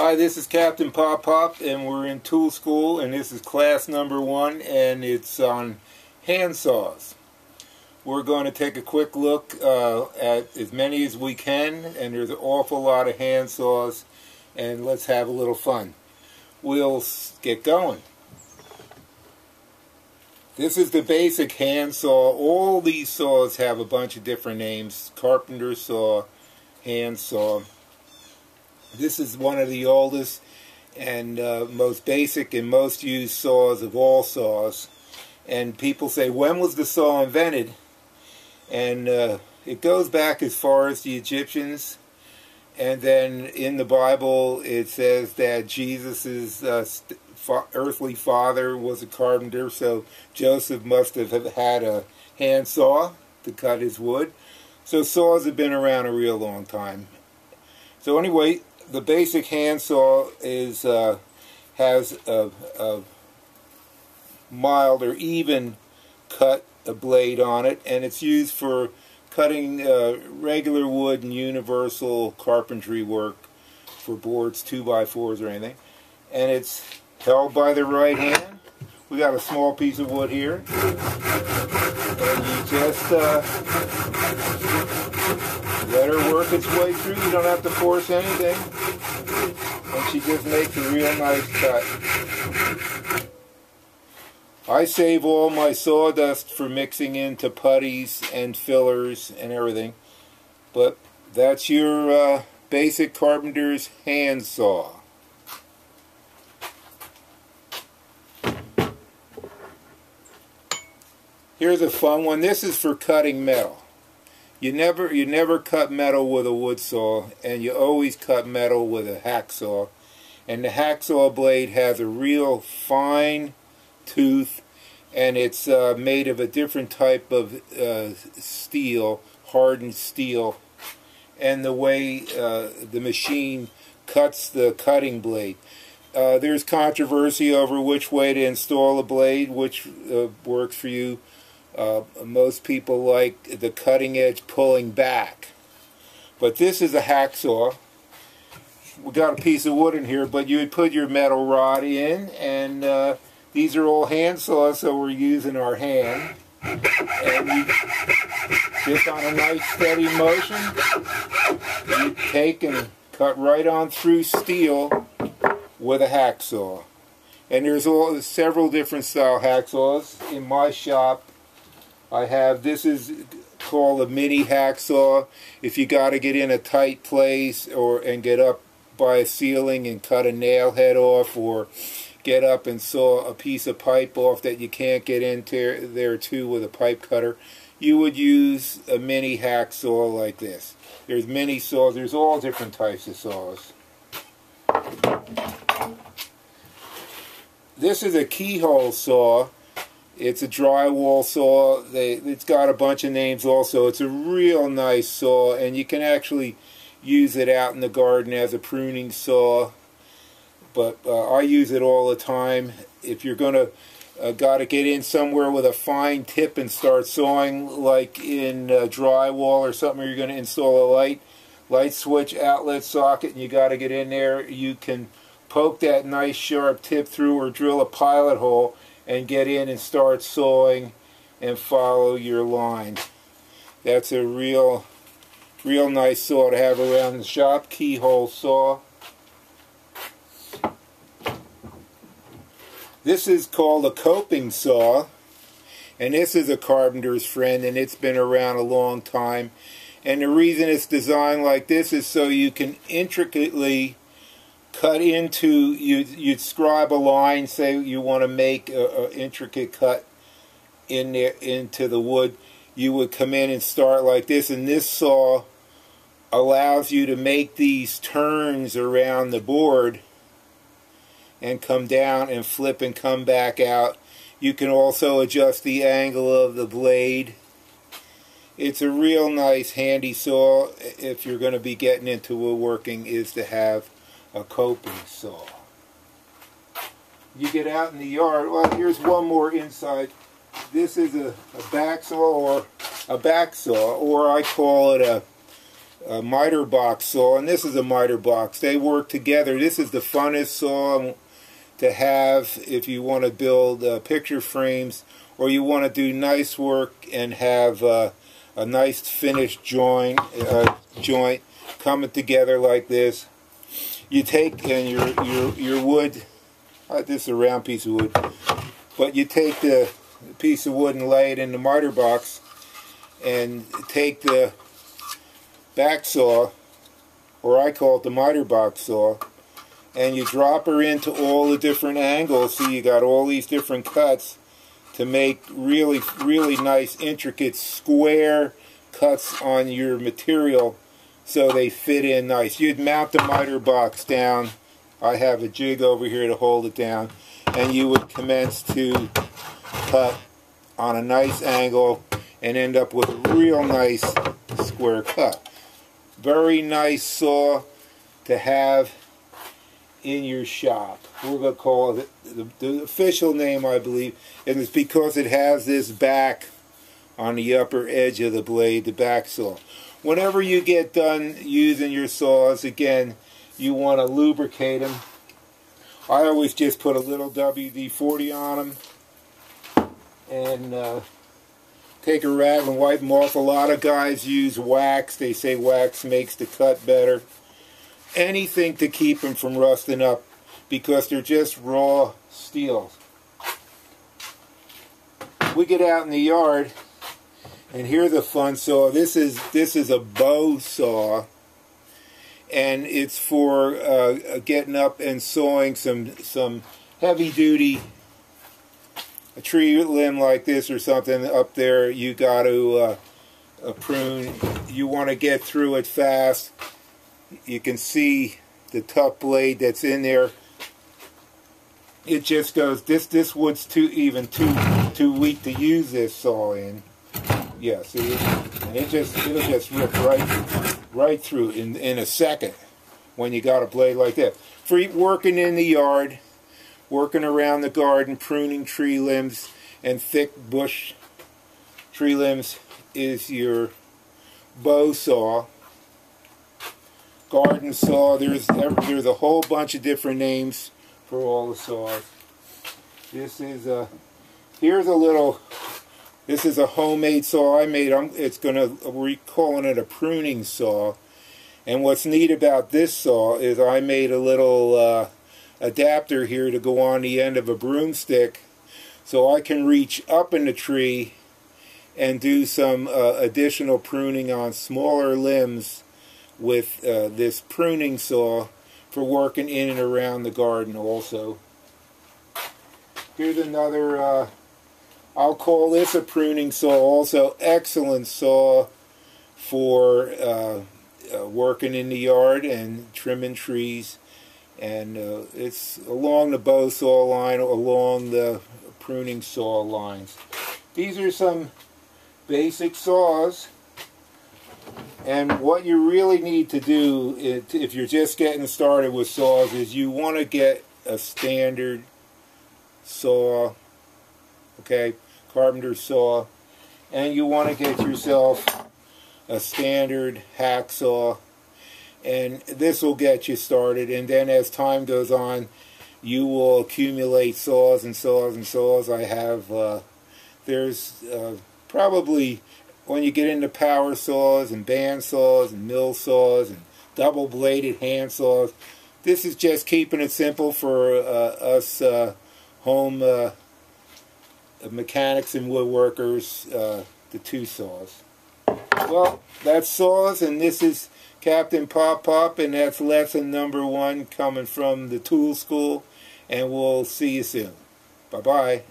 Hi, this is Captain Pop Pop, and we're in tool school, and this is class number 1, and it's on hand saws. We're going to take a quick look at as many as we can, and there's an awful lot of hand saws, and let's have a little fun. We'll get going. This is the basic hand saw. All these saws have a bunch of different names: carpenter saw, hand saw. This is one of the oldest and most basic and most used saws of all saws. And people say, when was the saw invented? And it goes back as far as the Egyptians. And then in the Bible it says that Jesus' earthly father was a carpenter, so Joseph must have had a hand saw to cut his wood. So saws have been around a real long time. So anyway, the basic hand saw is has a mild or even cut blade on it, and it's used for cutting regular wood and universal carpentry work for boards, 2x4s or anything. And it's held by the right hand. We got a small piece of wood here, and you just let her work its way through. You don't have to force anything, and she just makes a real nice cut. I save all my sawdust for mixing into putties and fillers and everything, but that's your basic carpenter's hand saw. Here's a fun one. This is for cutting metal. You never cut metal with a wood saw, and you always cut metal with a hacksaw. And the hacksaw blade has a real fine tooth, and it's made of a different type of steel, hardened steel. And the way the machine cuts the cutting blade. There's controversy over which way to install a blade, which works for you. Most people like the cutting edge pulling back. But this is a hacksaw. We got a piece of wood in here, but you would put your metal rod in, and these are all hand saws, so we're using our hand. And you, just on a nice steady motion, you take and cut right on through steel with a hacksaw. And there's several different style hacksaws. In my shop, I have, this is called a mini hacksaw. If you got to get in a tight place and get up by a ceiling and cut a nail head off, or get up and saw a piece of pipe off that you can't get into there too with a pipe cutter, you would use a mini hacksaw like this. There's mini saws. There's all different types of saws. This is a keyhole saw. It's a drywall saw. It's got a bunch of names also. It's a real nice saw, and you can actually use it out in the garden as a pruning saw. But I use it all the time. If you're gonna got to get in somewhere with a fine tip and start sawing, like in drywall or something, or you're going to install a light switch outlet socket, and you got to get in there, you can poke that nice sharp tip through, or drill a pilot hole and get in and start sawing and follow your line. That's a real nice saw to have around the shop. Keyhole saw. This is called a coping saw, and this is a carpenter's friend, and it's been around a long time. And the reason it's designed like this is so you can intricately cut into, you'd scribe a line, say you want to make an intricate cut in there into the wood. You would come in and start like this, and this saw allows you to make these turns around the board and come down and flip and come back out. You can also adjust the angle of the blade. It's a real nice handy saw if you're going to be getting into woodworking, is to have a coping saw. You get out in the yard. Well, here's one more inside. This is a back saw, or I call it a miter box saw, and this is a miter box. They work together. This is the funnest saw to have if you want to build picture frames, or you want to do nice work and have a nice finished joint coming together like this. You take and your wood. This is a round piece of wood, but you take the piece of wood and lay it in the miter box, and take the back saw, or I call it the miter box saw, and you drop her into all the different angles, so you got all these different cuts to make really, really nice, intricate, square cuts on your material so they fit in nice. You'd mount the miter box down. I have a jig over here to hold it down, and you would commence to cut on a nice angle and end up with a real nice square cut. Very nice saw to have in your shop. We're going to call it, the official name I believe, and it's because it has this back on the upper edge of the blade, the back saw. Whenever you get done using your saws, again, you want to lubricate them. I always just put a little WD-40 on them and take a rag and wipe them off. A lot of guys use wax. They say wax makes the cut better. Anything to keep them from rusting up, because they're just raw steel. We get out in the yard, and here's a fun saw. This is a bow saw, and it's for getting up and sawing some heavy-duty, a tree limb like this or something up there. You got to prune. You want to get through it fast. You can see the tough blade that's in there. It just goes. This wood's too weak to use this saw in. Yeah, see, and it'll just rip right through in a second when you got a blade like that. For working in the yard, working around the garden, pruning tree limbs and thick bush tree limbs is your bow saw. Garden saw. There's a whole bunch of different names for all the saws. This is this is a homemade saw I made. We're calling it a pruning saw. And what's neat about this saw is I made a little adapter here to go on the end of a broomstick, so I can reach up in the tree and do some additional pruning on smaller limbs with this pruning saw for working in and around the garden also. Here's another, I'll call this a pruning saw also. Excellent saw for working in the yard and trimming trees. And it's along the bow saw line, along the pruning saw lines. These are some basic saws. And what you really need to do, if you're just getting started with saws, is you want to get a standard saw, okay, carpenter saw, and you want to get yourself a standard hacksaw, and this will get you started. And then as time goes on, you will accumulate saws and saws and saws. I have, there's probably, when you get into power saws and band saws and mill saws and double bladed hand saws, this is just keeping it simple for us home mechanics and woodworkers, the two saws. Well, that's saws, and this is Captain Pop Pop, and that's lesson number 1 coming from the tool school, and we'll see you soon. Bye-bye.